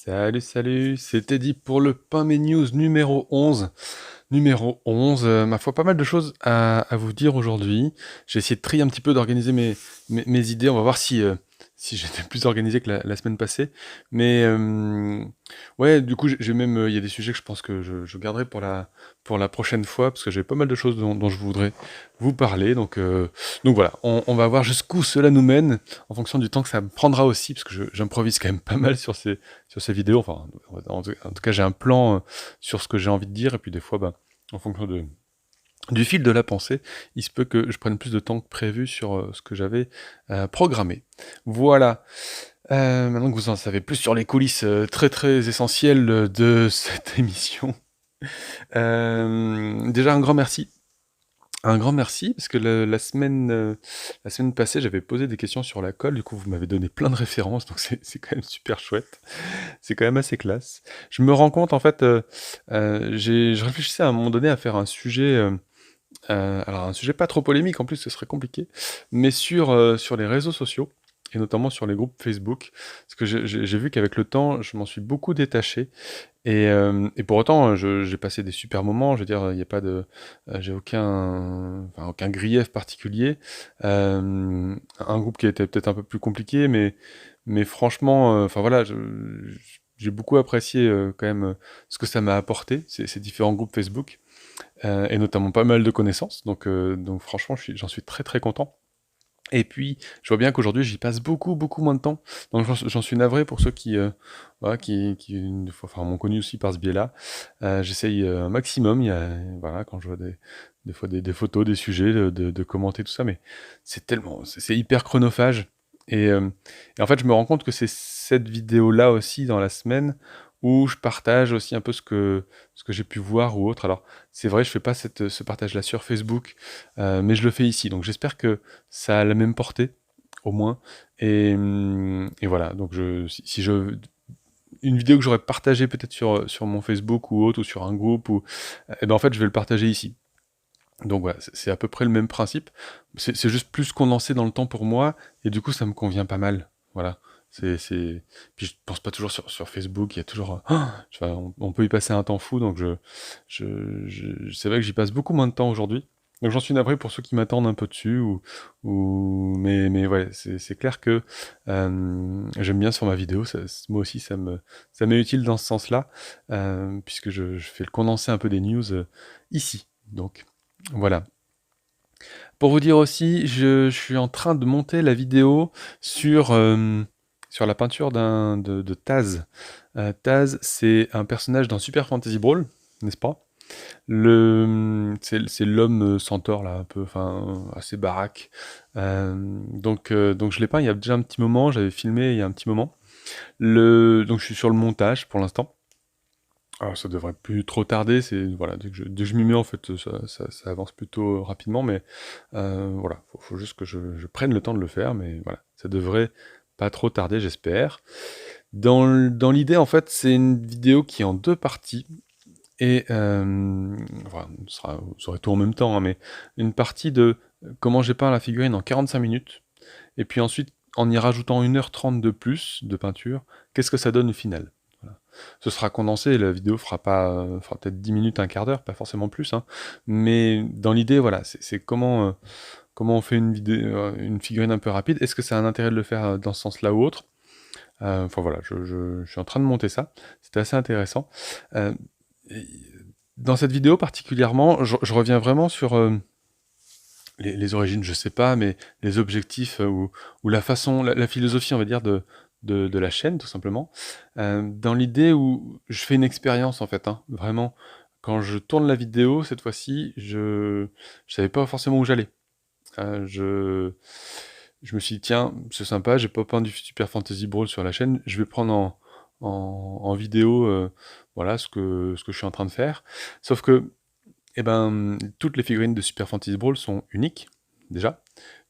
Salut, salut, c'était dit pour le Pain Mes News numéro 11. Numéro 11, ma foi, pas mal de choses à vous dire aujourd'hui. J'ai essayé de trier un petit peu, d'organiser mes idées. On va voir si j'étais plus organisé que la semaine passée. Mais ouais, du coup, j'ai même, il y a des sujets que je pense que je garderai pour la prochaine fois, parce que j'ai pas mal de choses dont je voudrais vous parler. Donc voilà, on va voir jusqu'où cela nous mène, en fonction du temps que ça me prendra aussi, parce que j'improvise quand même pas mal sur ces vidéos. Enfin, en tout cas, j'ai un plan sur ce que j'ai envie de dire, et puis des fois, bah, en fonction du fil de la pensée, il se peut que je prenne plus de temps que prévu sur ce que j'avais programmé. Voilà. Maintenant que vous en savez plus sur les coulisses très très essentielles de cette émission, déjà un grand merci. Un grand merci, parce que la semaine passée, j'avais posé des questions sur la colle, du coup vous m'avez donné plein de références, donc c'est quand même super chouette. C'est quand même assez classe. Je me rends compte, en fait, je réfléchissais à un moment donné à faire un sujet, alors un sujet pas trop polémique, en plus ce serait compliqué, mais sur les réseaux sociaux, et notamment sur les groupes Facebook. Parce que j'ai vu qu'avec le temps, je m'en suis beaucoup détaché, et pour autant, j'ai passé des super moments. Je veux dire, il n'y a pas de, j'ai aucun grief particulier. Un groupe qui était peut-être un peu plus compliqué, mais franchement, enfin voilà, j'ai beaucoup apprécié quand même ce que ça m'a apporté, ces différents groupes Facebook, et notamment pas mal de connaissances. Donc franchement, j'en suis très très content. Et puis, je vois bien qu'aujourd'hui, j'y passe beaucoup, beaucoup moins de temps. Donc, j'en suis navré pour ceux voilà, qui une fois, enfin, m'ont connu aussi par ce biais-là. J'essaye un maximum. Voilà, quand je vois des fois des photos, des sujets, de commenter tout ça, mais c'est hyper chronophage. Et en fait, je me rends compte que c'est cette vidéo-là aussi dans la semaine où je partage aussi un peu ce que j'ai pu voir ou autre. Alors, c'est vrai, je fais pas ce partage-là sur Facebook, mais je le fais ici. Donc, j'espère que ça a la même portée, au moins. Et voilà, donc une vidéo que j'aurais partagée peut-être sur mon Facebook ou autre, ou sur un groupe, eh ben en fait, je vais le partager ici. Donc voilà, c'est à peu près le même principe. C'est juste plus condensé dans le temps pour moi, et du coup, ça me convient pas mal. Voilà. Puis je pense pas toujours sur Facebook, il y a toujours... on peut y passer un temps fou, donc c'est vrai que j'y passe beaucoup moins de temps aujourd'hui. Donc j'en suis navré pour ceux qui m'attendent un peu dessus, mais ouais, c'est clair que j'aime bien sur ma vidéo, moi aussi ça m'est utile dans ce sens-là, puisque je fais le condensé un peu des news ici. Donc voilà. Pour vous dire aussi, je suis en train de monter la vidéo sur la peinture de Taz. Taz, c'est un personnage dans Super Fantasy Brawl, n'est-ce pas? C'est l'homme centaure, là, un peu, enfin, assez baraque. Donc je l'ai peint il y a déjà un petit moment, j'avais filmé il y a un petit moment. Donc je suis sur le montage pour l'instant. Alors ça devrait plus trop tarder, voilà, dès que je m'y mets en fait ça avance plutôt rapidement, mais voilà, faut juste que je prenne le temps de le faire, mais voilà, ça devrait pas trop tarder, j'espère. Dans l'idée, en fait, c'est une vidéo qui est en deux parties, et enfin, ça aurait tout en même temps, hein, mais une partie de comment j'ai peint la figurine en 45 minutes, et puis ensuite, en y rajoutant 1h30 de plus de peinture, qu'est-ce que ça donne au final? Voilà. Ce sera condensé, la vidéo fera peut-être 10 minutes, un quart d'heure, pas forcément plus, hein. Mais dans l'idée, voilà, c'est comment on fait une figurine un peu rapide. Est-ce que ça a un intérêt de le faire dans ce sens-là ou autre? Enfin voilà, je suis en train de monter ça. C'était assez intéressant. Euh, et dans cette vidéo particulièrement, je reviens vraiment sur les origines, je sais pas, mais les objectifs, ou la façon, la philosophie, on va dire, de la chaîne, tout simplement. Dans l'idée où je fais une expérience, en fait, hein, vraiment. Quand je tourne la vidéo, cette fois-ci, je savais pas forcément où j'allais. Je me suis dit, tiens, c'est sympa, j'ai pas peint du Super Fantasy Brawl sur la chaîne, je vais prendre en vidéo, voilà, ce que je suis en train de faire. Sauf que, eh ben, toutes les figurines de Super Fantasy Brawl sont uniques, déjà.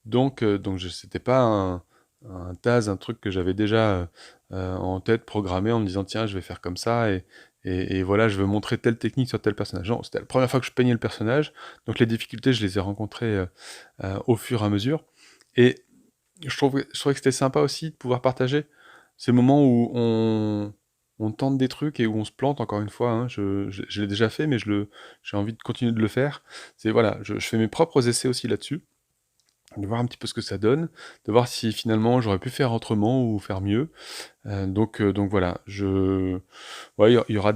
Donc c'était pas un Taz, un truc que j'avais déjà en tête, programmé, en me disant, tiens, je vais faire comme ça, et voilà, je veux montrer telle technique sur tel personnage. Non, c'était la première fois que je peignais le personnage, donc les difficultés, je les ai rencontrées au fur et à mesure. Et je trouvais que c'était sympa aussi de pouvoir partager ces moments où on tente des trucs et où on se plante encore une fois, hein. Je l'ai déjà fait, mais j'ai envie de continuer de le faire. C'est voilà, je fais mes propres essais aussi là-dessus, de voir un petit peu ce que ça donne, de voir si finalement j'aurais pu faire autrement ou faire mieux. Donc voilà, ouais, il y aura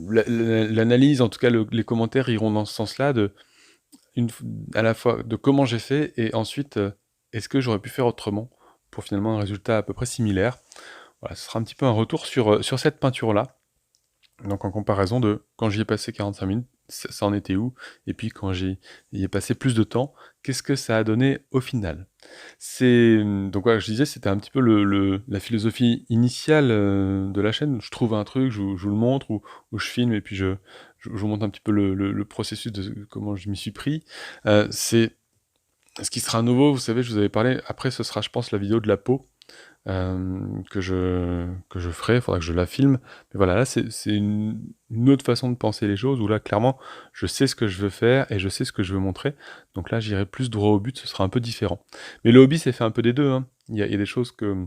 l'analyse, en tout cas les commentaires iront dans ce sens-là, une, à la fois de comment j'ai fait et ensuite est-ce que j'aurais pu faire autrement pour finalement un résultat à peu près similaire. Voilà, ce sera un petit peu un retour sur cette peinture-là. Donc en comparaison de quand j'y ai passé 45 minutes, ça en était où? Et puis quand y ai passé plus de temps, qu'est-ce que ça a donné au final? Donc voilà, je disais, c'était un petit peu la philosophie initiale de la chaîne. Je trouve un truc, je vous le montre, ou je filme et puis je vous montre un petit peu le processus de comment je m'y suis pris. C'est ce qui sera nouveau, vous savez, je vous avais parlé, après ce sera je pense la vidéo de la peau que je ferai, il faudra que je la filme. Mais voilà, là, c'est une autre façon de penser les choses, où là, clairement, je sais ce que je veux faire et je sais ce que je veux montrer. Donc là, j'irai plus droit au but, ce sera un peu différent. Mais le hobby, c'est fait un peu des deux, hein. Il y a des choses que...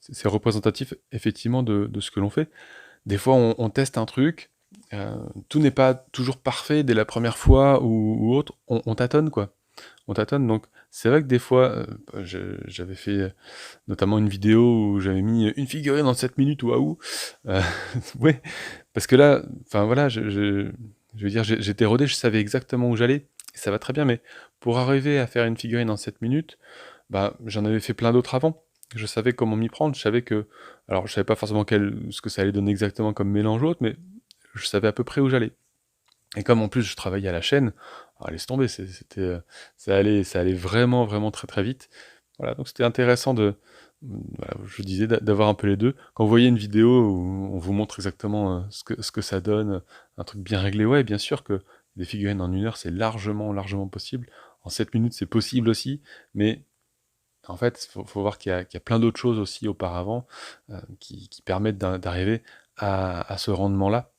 C'est représentatif, effectivement, de ce que l'on fait. Des fois, on teste un truc, tout n'est pas toujours parfait dès la première fois ou autre, on tâtonne, quoi. On tâtonne, donc c'est vrai que des fois, j'avais fait notamment une vidéo où j'avais mis une figurine en 7 minutes, waouh! Euh, ouais, parce que là, enfin voilà, je veux dire, j'étais rodé, je savais exactement où j'allais, et ça va très bien, mais pour arriver à faire une figurine en 7 minutes, bah, j'en avais fait plein d'autres avant. Je savais comment m'y prendre, je savais que... Alors, je savais pas forcément ce que ça allait donner exactement comme mélange ou autre, mais je savais à peu près où j'allais. Et comme en plus je travaillais à la chaîne, ah, laisse tomber, ça allait vraiment, vraiment très très vite. Voilà, donc c'était intéressant voilà, je disais, d'avoir un peu les deux. Quand vous voyez une vidéo où on vous montre exactement ce que ça donne, un truc bien réglé, ouais, bien sûr que des figurines en 1 heure, c'est largement, largement possible. En 7 minutes, c'est possible aussi, mais en fait, faut voir qu'il y a plein d'autres choses aussi auparavant qui permettent d'arriver à ce rendement-là.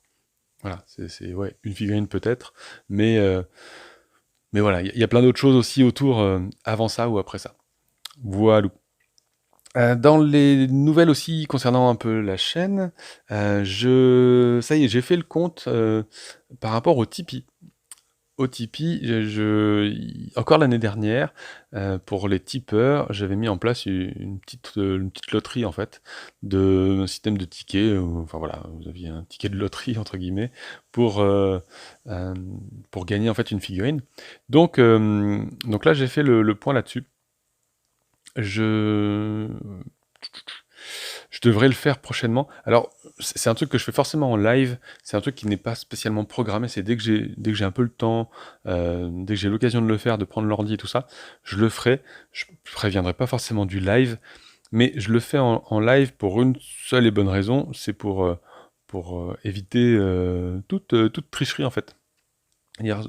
Voilà, ouais, une figurine peut-être, mais, euh, mais voilà, il y a plein d'autres choses aussi autour avant ça ou après ça. Voilà. Dans les nouvelles aussi concernant un peu la chaîne, ça y est, j'ai fait le compte par rapport au Tipeee. Au Tipeee, encore l'année dernière, pour les tipeurs, j'avais mis en place une petite loterie en fait, un système de tickets, enfin voilà, vous aviez un ticket de loterie entre guillemets, pour, euh, euh, pour gagner en fait une figurine. Donc là j'ai fait le point là-dessus. Je, je devrais le faire prochainement. Alors, c'est un truc que je fais forcément en live. C'est un truc qui n'est pas spécialement programmé. C'est dès que j'ai un peu le temps, dès que j'ai l'occasion de le faire, de prendre l'ordi et tout ça, je le ferai. Je préviendrai pas forcément du live, mais je le fais en live pour une seule et bonne raison. C'est pour éviter toute tricherie en fait. Hier,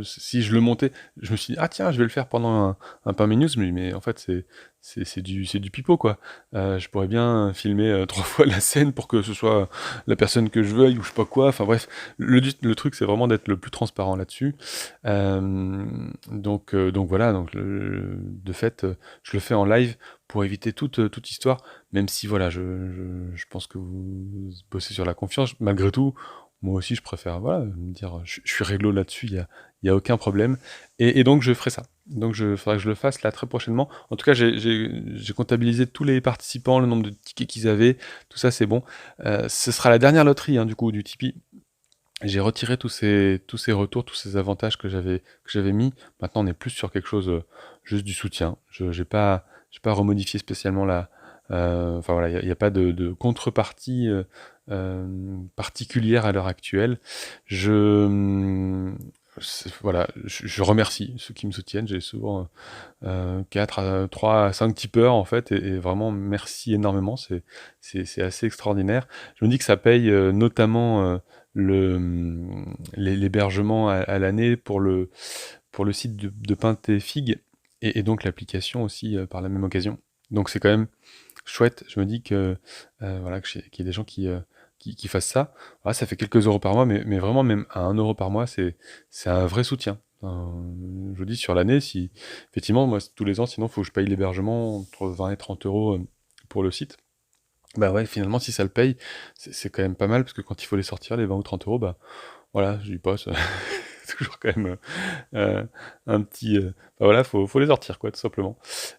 si je le montais, je me suis dit, ah tiens, je vais le faire pendant un pain news, mais en fait, c'est du pipeau, quoi. Je pourrais bien filmer 3 fois la scène pour que ce soit la personne que je veuille ou je sais pas quoi. Enfin bref, le truc, c'est vraiment d'être le plus transparent là-dessus. Donc voilà, de fait, je le fais en live pour éviter toute histoire, même si voilà, je pense que vous bossez sur la confiance. Malgré tout, moi aussi, je préfère voilà, me dire je suis réglo là-dessus, il y a aucun problème. Et donc, je ferai ça. Donc, il faudra que je le fasse là très prochainement. En tout cas, j'ai comptabilisé tous les participants, le nombre de tickets qu'ils avaient, tout ça, c'est bon. Ce sera la dernière loterie, hein, du coup, du Tipeee. J'ai retiré tous ces retours, tous ces avantages que j'avais mis. Maintenant, on est plus sur quelque chose, juste du soutien. Je j'ai pas remodifié spécialement enfin voilà, il y a pas de contrepartie particulière à l'heure actuelle. Je, voilà, je remercie ceux qui me soutiennent. J'ai souvent 3 à 5 tipeurs en fait, et vraiment merci énormément. C'est assez extraordinaire. Je me dis que ça paye notamment l'hébergement à l'année pour le site de Pinte et Fig, et donc l'application aussi par la même occasion. Donc c'est quand même chouette. Je me dis que voilà, qu'il y ait des gens qui fassent ça. Voilà, ça fait quelques euros par mois, mais vraiment même à 1 euro par mois, c'est un vrai soutien. Je vous dis sur l'année, si effectivement, moi tous les ans, sinon il faut que je paye l'hébergement entre 20 et 30 euros pour le site. Bah ouais, finalement, si ça le paye, c'est quand même pas mal, parce que quand il faut les sortir, les 20 ou 30 euros, bah voilà, j'y passe. C'est toujours quand même un petit. Bah voilà, faut les sortir, quoi, tout simplement.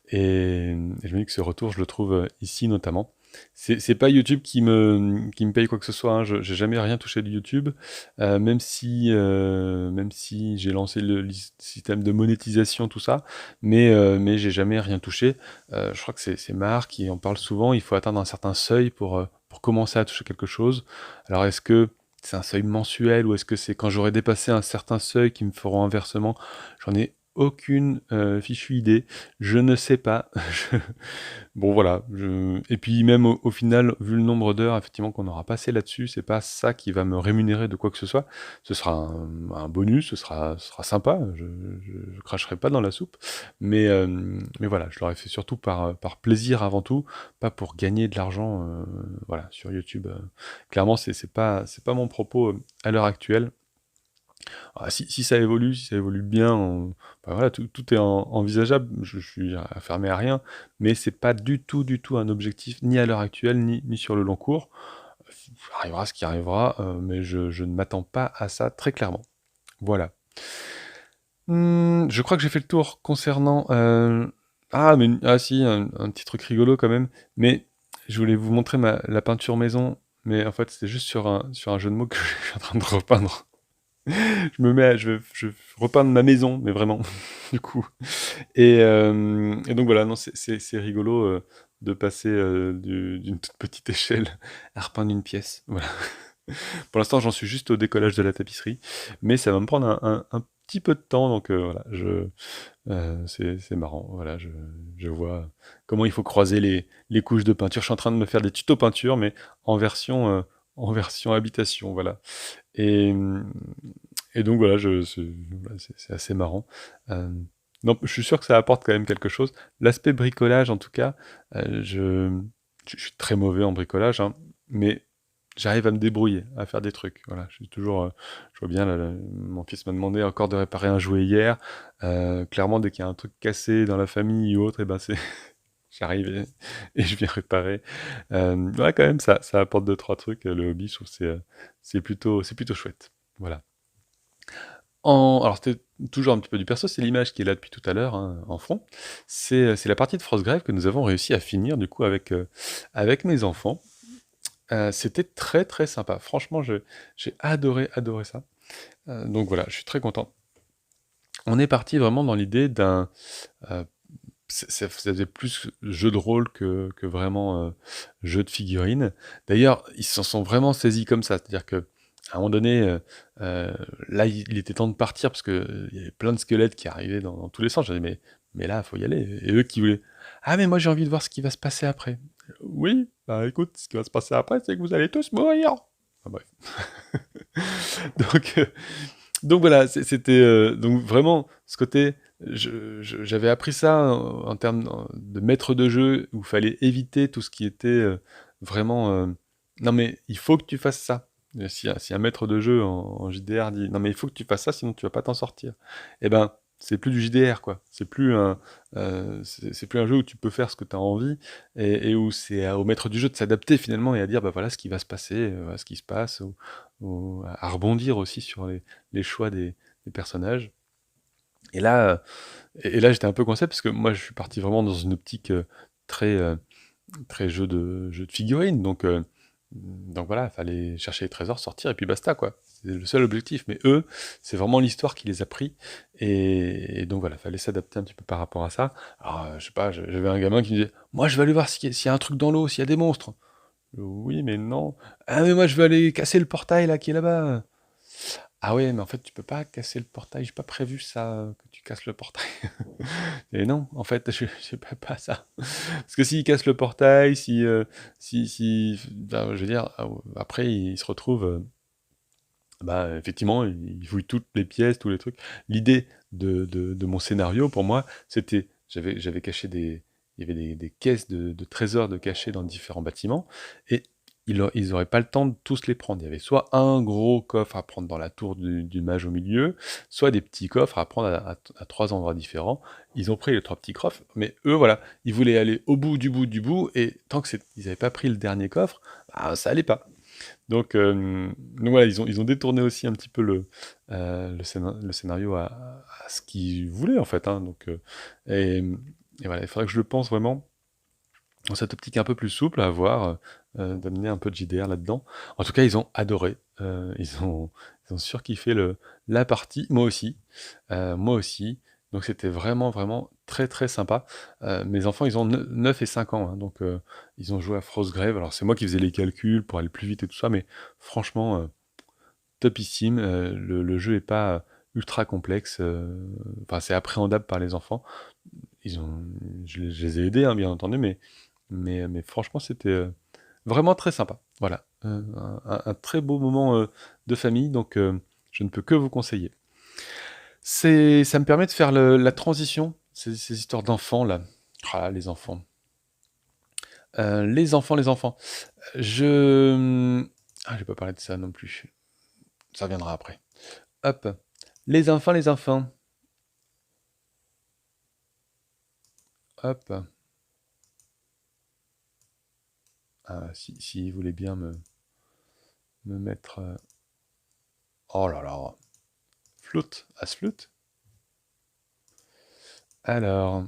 Et je me dis que ce retour, je le trouve ici notamment. C'est pas YouTube qui me paye quoi que ce soit, hein. J'ai jamais rien touché de YouTube, même si j'ai lancé le système de monétisation, tout ça, mais j'ai jamais rien touché. Je crois que c'est Mahar qui en parle souvent. Il faut atteindre un certain seuil pour commencer à toucher quelque chose. Alors, est-ce que c'est un seuil mensuel ou est-ce que c'est quand j'aurai dépassé un certain seuil qui me feront un versement? J'en ai aucune fichue idée. Je ne sais pas. Bon voilà, et puis même au final, vu le nombre d'heures effectivement qu'on aura passé là-dessus, c'est pas ça qui va me rémunérer de quoi que ce soit. Ce sera un bonus, ce sera sympa, je cracherai pas dans la soupe, mais voilà, je l'aurais fait surtout par plaisir avant tout, pas pour gagner de l'argent, voilà, sur YouTube. Clairement, c'est pas mon propos à l'heure actuelle. Ah, si ça évolue bien, bah voilà, tout est envisageable. Je suis fermé à rien, mais c'est pas du tout un objectif, ni à l'heure actuelle, ni sur le long cours. Arrivera ce qui arrivera, mais je ne m'attends pas à ça très clairement. Voilà. Je crois que j'ai fait le tour concernant. Ah si, un petit truc rigolo quand même. Mais je voulais vous montrer la peinture maison, mais en fait c'était juste sur un jeu de mots que je suis en train de repeindre. Je vais repeindre ma maison, mais vraiment, du coup. Et donc voilà, non, c'est rigolo de passer d'une toute petite échelle à repeindre une pièce. Voilà. Pour l'instant, j'en suis juste au décollage de la tapisserie, mais ça va me prendre un petit peu de temps, donc voilà, c'est marrant. Voilà, je vois comment il faut croiser les couches de peinture. Je suis en train de me faire des tutos peinture, mais en version habitation, voilà. Et, et donc voilà, voilà, c'est assez marrant. Euh, non, je suis sûr que ça apporte quand même quelque chose. L'aspect bricolage, en tout cas, je suis très mauvais en bricolage, hein, mais j'arrive à me débrouiller, à faire des trucs. Voilà, je suis toujours. Je vois bien, là, mon fils m'a demandé encore de réparer un jouet hier. Clairement, dès qu'il y a un truc cassé dans la famille ou autre, et ben j'arrive et je viens réparer. Ouais, quand même, ça apporte deux, trois trucs. Le hobby, je trouve que c'est plutôt chouette. Voilà. Alors, c'était toujours un petit peu du perso, c'est l'image qui est là depuis tout à l'heure, hein, en fond. C'est la partie de Frostgrave que nous avons réussi à finir, du coup, avec mes enfants. C'était très très sympa. Franchement, j'ai adoré, adoré ça. Donc voilà, je suis très content. On est parti vraiment dans l'idée d'un. euh, ça faisait plus jeu de rôle que vraiment jeu de figurines. D'ailleurs, ils s'en sont vraiment saisis comme ça. C'est-à-dire que à un moment donné, euh, là, il était temps de partir parce que il y avait plein de squelettes qui arrivaient dans tous les sens. J'ai dit, mais là, il faut y aller. Et eux qui voulaient. Ah, mais moi, j'ai envie de voir ce qui va se passer après. Oui, bah écoute, ce qui va se passer après, c'est que vous allez tous mourir. Enfin, bref. Donc, donc voilà, c'était donc vraiment ce côté. J'avais appris ça en termes de maître de jeu où il fallait éviter tout ce qui était vraiment. Non mais il faut que tu fasses ça. Si un maître de jeu en JDR dit non mais il faut que tu fasses ça sinon tu vas pas t'en sortir. Eh ben c'est plus du JDR quoi. C'est plus un jeu où tu peux faire ce que tu as envie et où c'est au maître du jeu de s'adapter finalement et à dire bah voilà ce qui va se passer, voilà ce qui se passe ou à rebondir aussi sur les choix des personnages. Et là, et là j'étais un peu coincé parce que moi je suis parti vraiment dans une optique très, très jeu de figurines. Donc voilà, il fallait chercher les trésors, sortir et puis basta quoi. C'est le seul objectif. Mais eux, c'est vraiment l'histoire qui les a pris. Et donc voilà, il fallait s'adapter un petit peu par rapport à ça. Alors je sais pas, j'avais un gamin qui me disait, moi je vais aller voir s'il y a un truc dans l'eau, s'il y a des monstres. Oui, mais non. Ah mais moi je vais aller casser le portail là qui est là-bas. Ah ouais, mais en fait, tu peux pas casser le portail. J'ai pas prévu ça, que tu casses le portail. Et non, en fait, je pas ça. Parce que s'il casse le portail, ben, je veux dire, après, il se retrouve, bah, effectivement, il fouille toutes les pièces, tous les trucs. L'idée de mon scénario, pour moi, c'était, j'avais caché il y avait des caisses de trésors de cachés dans différents bâtiments, et ils auraient pas le temps de tous les prendre. Il y avait soit un gros coffre à prendre dans la tour du mage au milieu, soit des petits coffres à prendre à 3 endroits différents. Ils ont pris les 3 petits coffres, mais eux, voilà, ils voulaient aller au bout du bout du bout, et tant que ils n'avaient pas pris le dernier coffre, bah, ça allait pas. Donc voilà, ils ont détourné aussi un petit peu le scénario à ce qu'ils voulaient en fait, hein. Et voilà, il faudrait que je le pense vraiment dans cette optique un peu plus souple à avoir, d'amener un peu de JDR là-dedans. En tout cas, ils ont adoré, ils ont surkiffé la partie, moi aussi. Donc c'était vraiment, vraiment très, très sympa. Mes enfants, ils ont 9 et 5 ans, hein, donc ils ont joué à Frostgrave. Alors c'est moi qui faisais les calculs pour aller plus vite et tout ça, mais franchement, topissime. Le jeu est pas ultra complexe, enfin c'est appréhendable par les enfants. Ils ont, je les ai aidés, hein, bien entendu, mais franchement, c'était vraiment très sympa. Voilà, un très beau moment de famille, donc je ne peux que vous conseiller. Ça me permet de faire la transition, ces histoires d'enfants là. Ah, les enfants. Les enfants. Je vais pas parler de ça non plus. Ça reviendra après. Hop. Les enfants. Hop. Ah, si vous voulez bien me mettre. Oh là là. Floute. As-floute. Alors.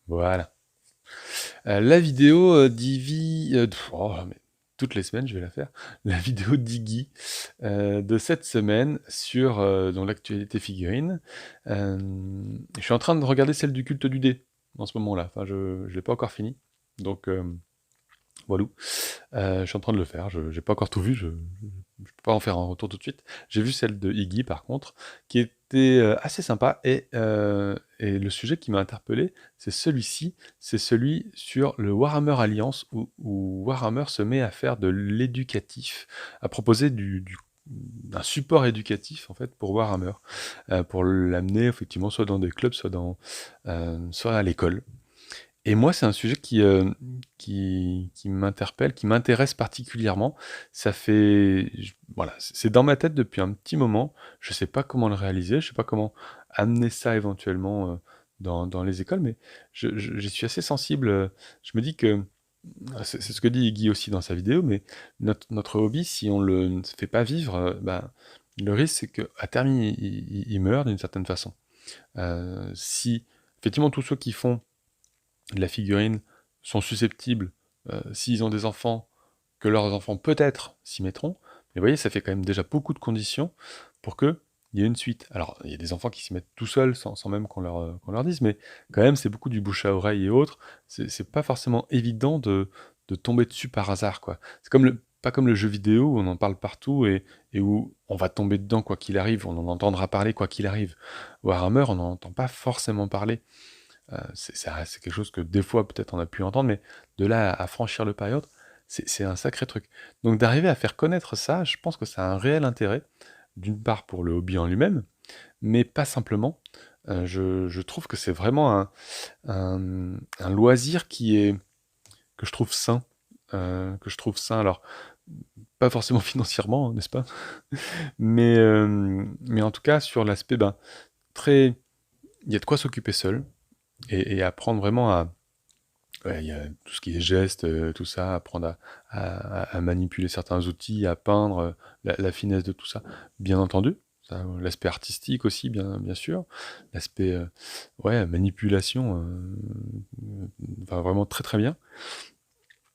Voilà. La vidéo d'Ivy, mais toutes les semaines, je vais la faire. La vidéo d'Iggy de cette semaine sur dans l'actualité figurine. Je suis en train de regarder celle du culte du dé en ce moment-là. Enfin, je ne l'ai pas encore fini. Donc, voilà. Je suis en train de le faire. Je n'ai pas encore tout vu. Je ne peux pas en faire un retour tout de suite. J'ai vu celle de Iggy, par contre, qui était assez sympa. Et le sujet qui m'a interpellé, c'est celui-ci. C'est celui sur le Warhammer Alliance, où Warhammer se met à faire de l'éducatif, à proposer d'un support éducatif en fait pour Warhammer, pour l'amener effectivement soit dans des clubs, soit à l'école. Et moi, c'est un sujet qui m'interpelle, qui m'intéresse particulièrement. Voilà, c'est dans ma tête depuis un petit moment. Je sais pas comment le réaliser, je sais pas comment amener ça éventuellement dans les écoles, mais j'y suis assez sensible. Je me dis que c'est ce que dit Guy aussi dans sa vidéo, mais notre hobby, si on le fait pas vivre, ben, le risque c'est qu'à terme il meurt d'une certaine façon. Si effectivement tous ceux qui font de la figurine sont susceptibles, s'ils ont des enfants, que leurs enfants peut-être s'y mettront. Mais vous voyez, ça fait quand même déjà beaucoup de conditions pour qu'il y ait une suite. Alors, il y a des enfants qui s'y mettent tout seuls sans même qu'on leur dise, mais quand même, c'est beaucoup du bouche à oreille et autres. C'est pas forcément évident de tomber dessus par hasard, quoi. C'est pas comme le jeu vidéo où on en parle partout et où on va tomber dedans quoi qu'il arrive, on en entendra parler quoi qu'il arrive. Warhammer, on n'en entend pas forcément parler. C'est quelque chose que des fois peut-être on a pu entendre, mais de là à franchir le pas et autres, c'est un sacré truc. Donc d'arriver à faire connaître ça, je pense que ça a un réel intérêt, d'une part pour le hobby en lui-même, mais pas simplement. Je trouve que c'est vraiment un loisir que je trouve sain. Que je trouve sain, alors pas forcément financièrement, n'est-ce pas? Mais en tout cas sur l'aspect, ben, très... Il y a de quoi s'occuper seul, et apprendre vraiment à... Ouais, il y a tout ce qui est gestes, tout ça, apprendre à manipuler certains outils, à peindre, la finesse de tout ça, bien entendu. Ça, l'aspect artistique aussi, bien sûr. L'aspect, ouais, manipulation, enfin vraiment très très bien.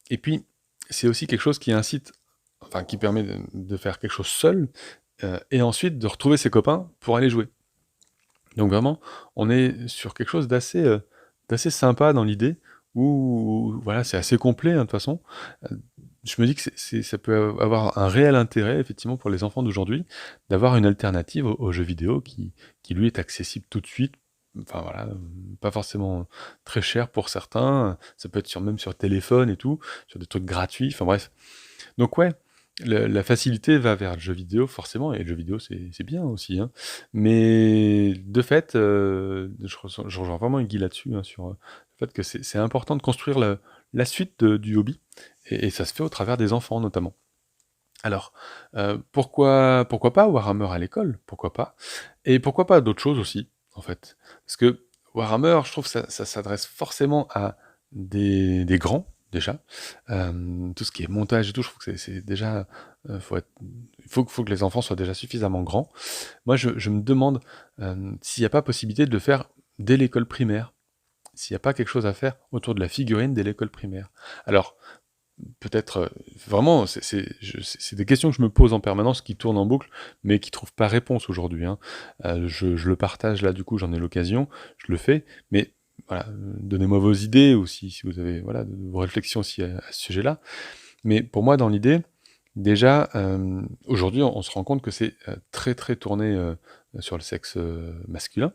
Et puis, c'est aussi quelque chose qui incite, enfin qui permet de faire quelque chose seul, et ensuite de retrouver ses copains pour aller jouer. Donc vraiment, on est sur quelque chose d'assez sympa dans l'idée, où voilà, c'est assez complet, hein, de toute façon. Je me dis que ça peut avoir un réel intérêt, effectivement, pour les enfants d'aujourd'hui, d'avoir une alternative au jeu vidéo qui, lui, est accessible tout de suite. Enfin voilà, pas forcément très cher pour certains. Ça peut être même sur téléphone et tout, sur des trucs gratuits. Enfin bref. Donc ouais, la facilité va vers le jeu vidéo, forcément, et le jeu vidéo, c'est bien aussi, hein. Mais de fait, je rejoins vraiment Guy là-dessus, hein, sur le fait que c'est important de construire la suite du hobby, et ça se fait au travers des enfants notamment. Alors, pourquoi pas Warhammer à l'école? Pourquoi pas? Et pourquoi pas d'autres choses aussi, en fait? Parce que Warhammer, je trouve que ça s'adresse forcément à des grands, déjà. Tout ce qui est montage et tout, je trouve que c'est déjà, faut que les enfants soient déjà suffisamment grands. Moi, je me demande, s'il n'y a pas possibilité de le faire dès l'école primaire. S'il n'y a pas quelque chose à faire autour de la figurine dès l'école primaire. Alors, peut-être, vraiment, c'est des questions que je me pose en permanence, qui tournent en boucle, mais qui trouvent pas réponse aujourd'hui, hein. Je le partage là, du coup, j'en ai l'occasion, je le fais, mais voilà, donnez-moi vos idées, ou si vous avez, voilà, vos réflexions aussi à ce sujet-là. Mais pour moi, dans l'idée, déjà, aujourd'hui, on se rend compte que c'est très très tourné sur le sexe masculin.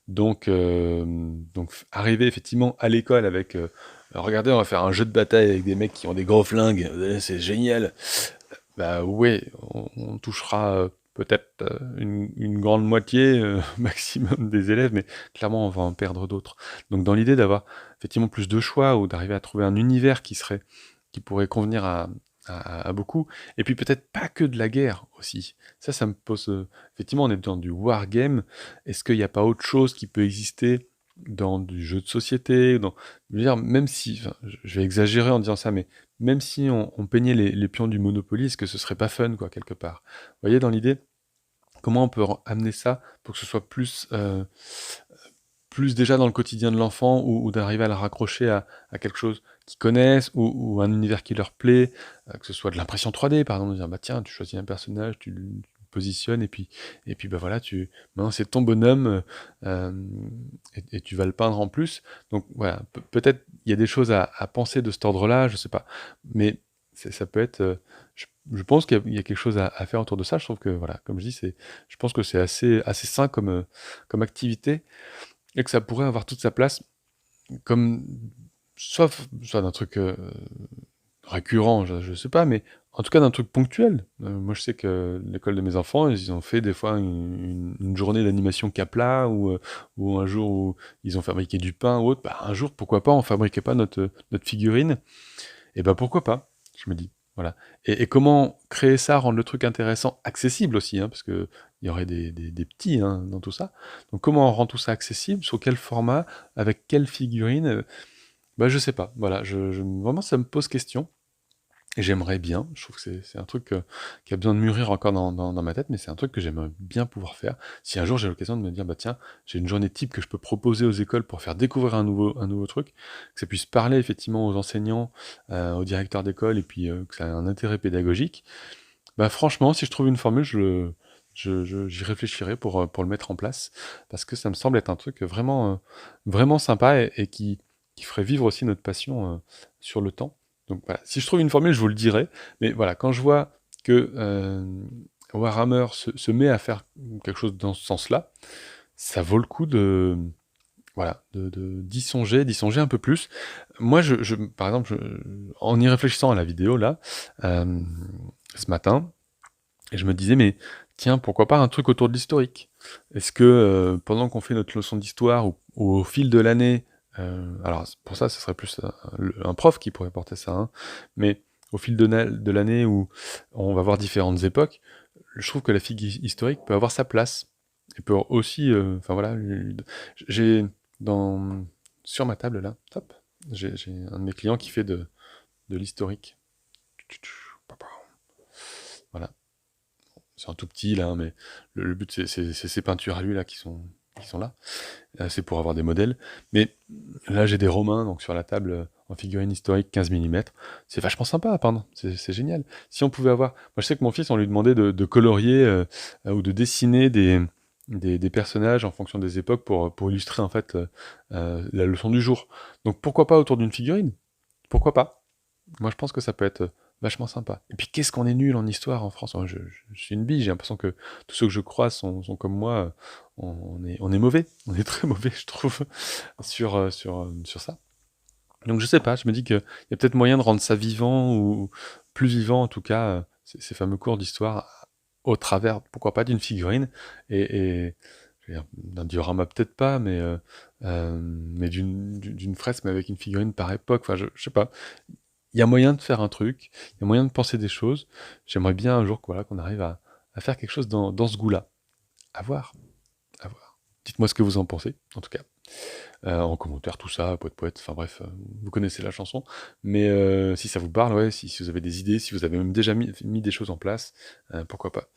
Donc arriver effectivement à l'école avec regardez, on va faire un jeu de bataille avec des mecs qui ont des gros flingues, c'est génial. Bah ouais, on touchera peut-être une grande moitié maximum des élèves, mais clairement on va en perdre d'autres. Donc dans l'idée d'avoir effectivement plus de choix, ou d'arriver à trouver un univers qui pourrait convenir à beaucoup, et puis peut-être pas que de la guerre aussi. Ça me pose... effectivement, on est dans du wargame. Est-ce qu'il n'y a pas autre chose qui peut exister dans du jeu de société, je veux dire, même si, enfin, je vais exagérer en disant ça, mais même si on peignait les pions du Monopoly, est-ce que ce serait pas fun, quoi, quelque part? Vous voyez, dans l'idée, comment on peut amener ça pour que ce soit plus déjà dans le quotidien de l'enfant, ou d'arriver à la raccrocher à quelque chose qu'ils connaissent, ou un univers qui leur plaît, que ce soit de l'impression 3D, par exemple, de dire, bah tiens, tu choisis un personnage, tu le positionnes, et puis bah voilà, maintenant c'est ton bonhomme, et tu vas le peindre en plus. Donc voilà, peut-être il y a des choses à penser de cet ordre-là, je sais pas. Mais ça peut être... je pense qu'il y a quelque chose à faire autour de ça. Je trouve que, voilà, comme je dis, je pense que c'est assez sain comme activité, et que ça pourrait avoir toute sa place, comme soit d'un truc récurrent, je sais pas, mais en tout cas d'un truc ponctuel. Moi, je sais que l'école de mes enfants, ils ont fait des fois une journée d'animation Capla, ou un jour où ils ont fabriqué du pain ou autre. Bah, un jour, pourquoi pas, on fabriquait pas notre figurine? Et ben pourquoi pas, je me dis. Voilà. Et comment créer ça, rendre le truc intéressant, accessible aussi, hein, parce que il y aurait des petits, hein, dans tout ça. Donc comment on rend tout ça accessible, sous quel format, avec quelle figurine, bah je sais pas. Voilà, vraiment ça me pose question. Et j'aimerais bien, je trouve que c'est un truc qui a besoin de mûrir encore dans ma tête, mais c'est un truc que j'aimerais bien pouvoir faire. Si un jour j'ai l'occasion de me dire, bah tiens, j'ai une journée type que je peux proposer aux écoles pour faire découvrir un nouveau truc, que ça puisse parler effectivement aux enseignants, aux directeurs d'école, et puis que ça ait un intérêt pédagogique, bah franchement, si je trouve une formule, j'y réfléchirai pour le mettre en place, parce que ça me semble être un truc vraiment sympa, et qui ferait vivre aussi notre passion sur le temps. Donc voilà, si je trouve une formule, je vous le dirai. Mais voilà, quand je vois que Warhammer se met à faire quelque chose dans ce sens-là, ça vaut le coup voilà, d'y songer un peu plus. Moi, par exemple, en y réfléchissant à la vidéo là, euh, ce matin, et je me disais, mais tiens, pourquoi pas un truc autour de l'historique? Est-ce que pendant qu'on fait notre leçon d'histoire, ou au fil de l'année, alors pour ça, ce serait plus un prof qui pourrait porter ça, hein, mais au fil de l'année, où on va voir différentes époques, je trouve que la figue historique peut avoir sa place. Et peut aussi, enfin voilà, j'ai dans sur ma table là, hop, j'ai un de mes clients qui fait de l'historique. Voilà. C'est un tout petit là, mais le but c'est ces peintures à lui là qui sont là. C'est pour avoir des modèles. Mais là j'ai des Romains donc sur la table, en figurine historique 15 mm. C'est vachement sympa à peindre, c'est génial. Si on pouvait avoir... Moi je sais que mon fils, on lui demandait de colorier, ou de dessiner des personnages en fonction des époques, pour illustrer en fait la leçon du jour. Donc pourquoi pas autour d'une figurine? Pourquoi pas? Moi, je pense que ça peut être vachement sympa. Et puis, qu'est-ce qu'on est nul en histoire en France? Moi, je suis une bille, j'ai l'impression que tous ceux que je croise sont comme moi. On est mauvais, on est très mauvais, je trouve, sur ça. Donc, je sais pas, je me dis qu'il y a peut-être moyen de rendre ça vivant, ou plus vivant en tout cas, ces fameux cours d'histoire, au travers, pourquoi pas, d'une figurine. Et je vais dire, d'un diorama peut-être pas, mais d'une fresque, mais avec une figurine par époque. Enfin, je sais pas. Il y a moyen de faire un truc, il y a moyen de penser des choses. J'aimerais bien un jour voilà, qu'on arrive à faire quelque chose dans ce goût-là. À voir, à voir. Dites-moi ce que vous en pensez, en tout cas. En commentaire, tout ça, poète poète, enfin bref, vous connaissez la chanson. Mais si ça vous parle, ouais, si vous avez des idées, si vous avez même déjà mis des choses en place, pourquoi pas.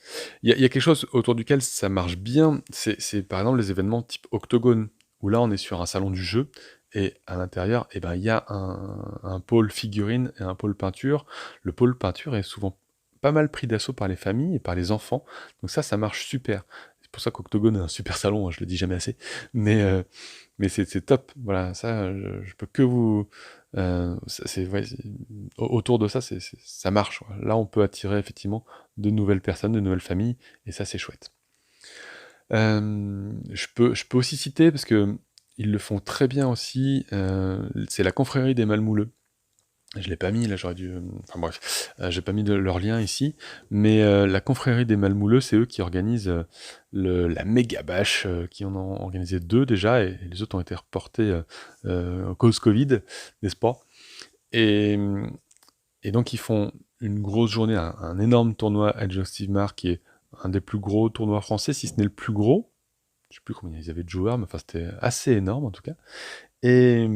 Il y a quelque chose autour duquel ça marche bien, c'est par exemple les événements type Octogone, où là on est sur un salon du jeu, et à l'intérieur, eh ben, il y a un pôle figurine et un pôle peinture. Le pôle peinture est souvent pas mal pris d'assaut par les familles et par les enfants, donc ça marche super. C'est pour ça qu'Octogone est un super salon, hein, je le dis jamais assez. Mais, euh, mais c'est top, voilà, ça, je peux que vous... ouais, autour de ça, ça marche. Ouais. Là, on peut attirer effectivement de nouvelles personnes, de nouvelles familles, et ça, c'est chouette. Je peux aussi citer, parce que ils le font très bien aussi, c'est la confrérie des Malmouleux. Je l'ai pas mis, là j'aurais dû... Enfin bref, j'ai pas mis leur lien ici, mais la confrérie des Malmouleux, c'est eux qui organisent la méga bâche, qui en ont organisé 2 déjà, et les autres ont été reportés à cause Covid, n'est-ce pas? Et, et donc ils font une grosse journée, un énorme tournoi Age of Sigmar, qui est un des plus gros tournois français, si ce n'est le plus gros. Je sais plus combien ils avaient de joueurs, mais enfin c'était assez énorme en tout cas. Et,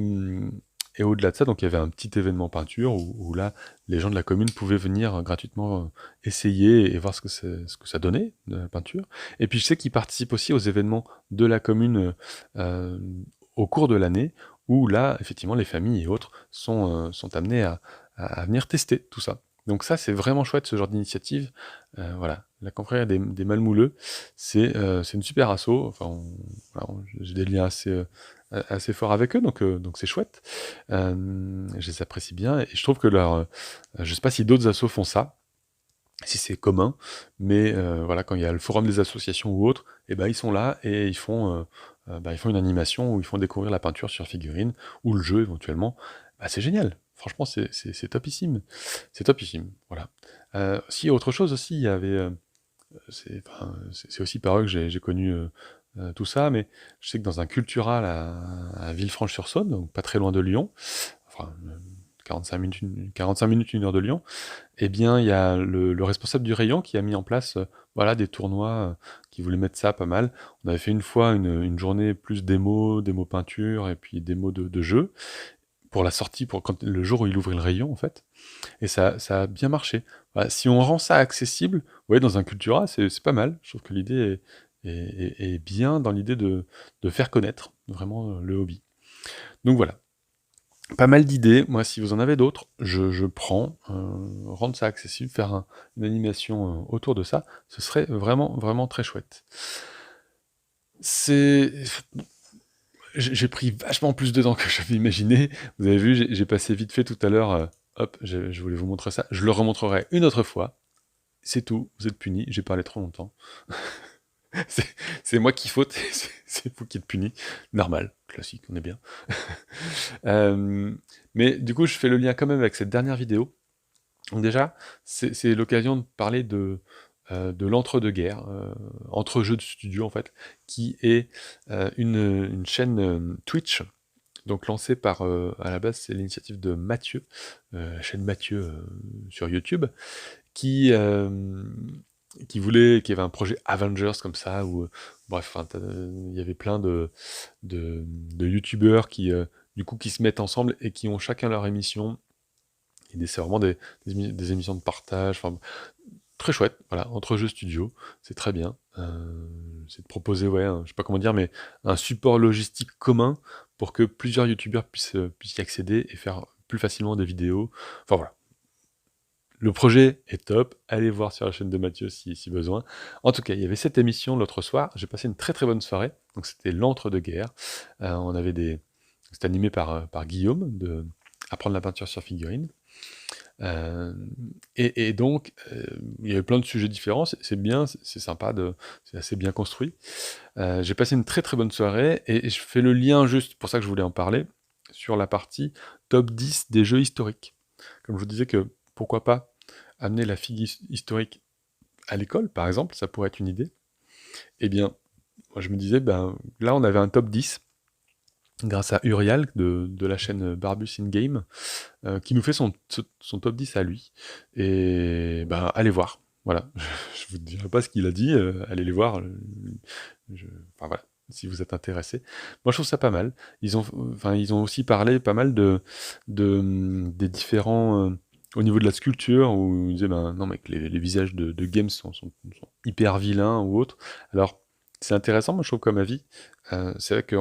et au-delà de ça, donc il y avait un petit événement peinture où là, les gens de la commune pouvaient venir gratuitement essayer et voir ce que ça donnait de la peinture. Et puis je sais qu'ils participent aussi aux événements de la commune euh, au cours de l'année, où là, effectivement, les familles et autres sont amenés à venir tester tout ça. Donc ça, c'est vraiment chouette, ce genre d'initiative. Voilà, la confrérie des Malmouleux, c'est une super asso. Enfin, voilà, j'ai des liens assez forts avec eux, donc c'est chouette. Je les apprécie bien, et je trouve que je sais pas si d'autres assos font ça, si c'est commun, mais voilà, quand il y a le forum des associations ou autre, et ben ils sont là et ils font une animation où ils font découvrir la peinture sur figurine, ou le jeu éventuellement. Bah, c'est génial, franchement c'est topissime, c'est topissime, voilà. Si autre chose aussi, il y avait, c'est aussi par eux que j'ai connu tout ça, mais je sais que dans un cultural à Villefranche-sur-Saône, donc pas très loin de Lyon, enfin 45 minutes, 45 minutes, 1 heure de Lyon, eh bien il y a le responsable du rayon qui a mis en place voilà, des tournois qui voulaient mettre ça pas mal. On avait fait une fois une journée plus démo peinture et puis démo de jeu, pour la sortie, pour quand, le jour où il ouvrait le rayon en fait. Et ça a bien marché. Voilà, si on rend ça accessible, ouais, dans un Cultura, c'est pas mal. Je trouve que l'idée est bien dans l'idée de faire connaître vraiment le hobby. Donc voilà, pas mal d'idées. Moi, si vous en avez d'autres, je prends. Rendre ça accessible, faire une animation autour de ça, ce serait vraiment, vraiment très chouette. C'est... J'ai pris vachement plus de temps que j'avais imaginé. Vous avez vu, j'ai passé vite fait tout à l'heure. Hop, je voulais vous montrer ça. Je le remontrerai une autre fois. C'est tout, vous êtes punis, j'ai parlé trop longtemps. C'est c'est moi qui faute, c'est vous qui êtes punis. Normal, classique, on est bien. Euh, mais du coup, je fais le lien quand même avec cette dernière vidéo. Donc déjà, c'est l'occasion de parler de l'entre-deux-guerres, entre jeux de studio en fait, qui est une chaîne Twitch, donc lancée par, à la base, c'est l'initiative de Mathieu, la chaîne Mathieu sur YouTube, qui, qui avait un projet Avengers comme ça, où, bref, enfin, il y avait plein de youtubeurs du coup, qui se mettent ensemble et qui ont chacun leur émission. Et c'est vraiment des émissions de partage, enfin, très chouette, voilà, entre jeux studio, c'est très bien. C'est de proposer, ouais, je sais pas comment dire, mais un support logistique commun pour que plusieurs youtubeurs puissent y accéder et faire plus facilement des vidéos. Enfin voilà, le projet est top, allez voir sur la chaîne de Mathieu si besoin. En tout cas, il y avait cette émission l'autre soir, j'ai passé une très très bonne soirée, donc c'était l'entre-deux-guerres. On avait C'était animé par Guillaume, de Apprendre la peinture sur figurine. Euh, et donc, il y avait plein de sujets différents, c'est bien, c'est sympa, c'est assez bien construit. J'ai passé une très très bonne soirée, et je fais le lien juste, pour ça que je voulais en parler, sur la partie top 10 des jeux historiques. Comme je vous disais que, pourquoi pas, amener la figue historique à l'école, par exemple, ça pourrait être une idée. Eh bien, moi, je me disais, ben, là, on avait un top 10 grâce à Urial de la chaîne Barbus in Game, qui nous fait son top 10 à lui. Et ben, allez voir. Voilà, je vous dirai pas ce qu'il a dit, allez les voir. Je- enfin voilà, si vous êtes intéressé. Moi, je trouve ça pas mal. Ils ont aussi parlé pas mal des différents. Au niveau de la sculpture, où ils disaient, ben non, mec, les visages de Games sont hyper vilains ou autres. Alors, c'est intéressant, moi, je trouve, comme avis. C'est vrai que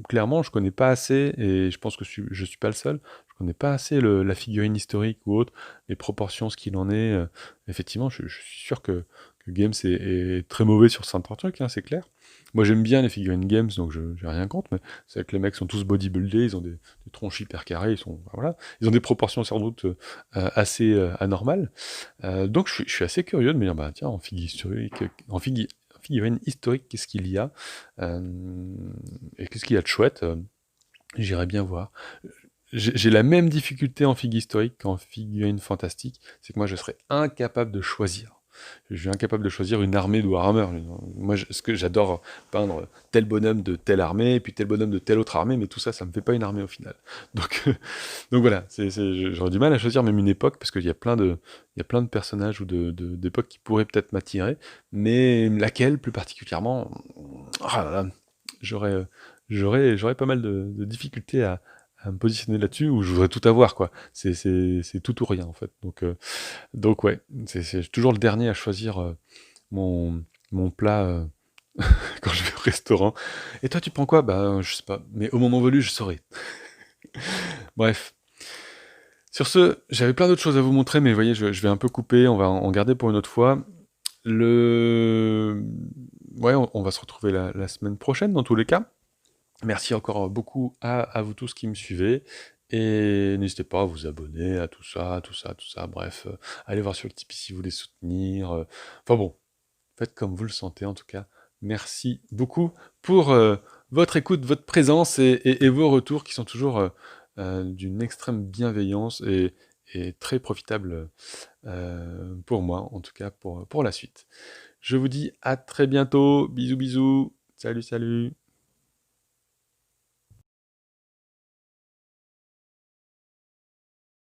clairement, je connais pas assez, et je pense que je suis pas le seul, je connais pas assez la figurine historique ou autre, les proportions, ce qu'il en est. Effectivement, je suis sûr que Games est très mauvais sur certains trucs, hein, c'est clair. Moi, j'aime bien les figurines Games, donc je j'ai rien contre, mais c'est vrai que les mecs sont tous bodybuildés, ils ont des tronches hyper carrées, enfin, voilà. Ils ont des proportions sans doute assez anormales. Donc je suis assez curieux de me dire, bah tiens, en figurine historique, qu'est-ce qu'il y a Euh, et qu'est-ce qu'il y a de chouette. J'irais bien voir. J'ai la même difficulté en figue historique qu'en figurine fantastique, c'est que moi je serais incapable de choisir. Je suis incapable de choisir une armée de Warhammer. Moi, ce que j'adore peindre tel bonhomme de telle armée, et puis tel bonhomme de telle autre armée, mais tout ça, ça me fait pas une armée au final. Donc, donc voilà, j'aurais du mal à choisir même une époque, parce qu'il y a il y a plein de personnages ou d'époques qui pourraient peut-être m'attirer, mais laquelle plus particulièrement, ah là là, j'aurais, j'aurais pas mal de difficultés à me positionner là-dessus, où je voudrais tout avoir, quoi. C'est tout ou rien, en fait. Donc ouais, c'est toujours le dernier à choisir mon plat quand je vais au restaurant. Et toi, tu prends quoi? Bah, je sais pas, mais au moment venu, je saurai. Bref. Sur ce, j'avais plein d'autres choses à vous montrer, mais vous voyez, je vais un peu couper, on va en garder pour une autre fois. Le... Ouais, on va se retrouver la semaine prochaine, dans tous les cas. Merci encore beaucoup à vous tous qui me suivez. Et n'hésitez pas à vous abonner à tout ça, tout ça, tout ça. Bref, allez voir sur le Tipeee si vous voulez soutenir. Enfin bon, faites comme vous le sentez en tout cas. Merci beaucoup pour votre écoute, votre présence et vos retours qui sont toujours d'une extrême bienveillance et très profitables pour moi, en tout cas pour la suite. Je vous dis à très bientôt. Bisous, bisous. Salut, salut.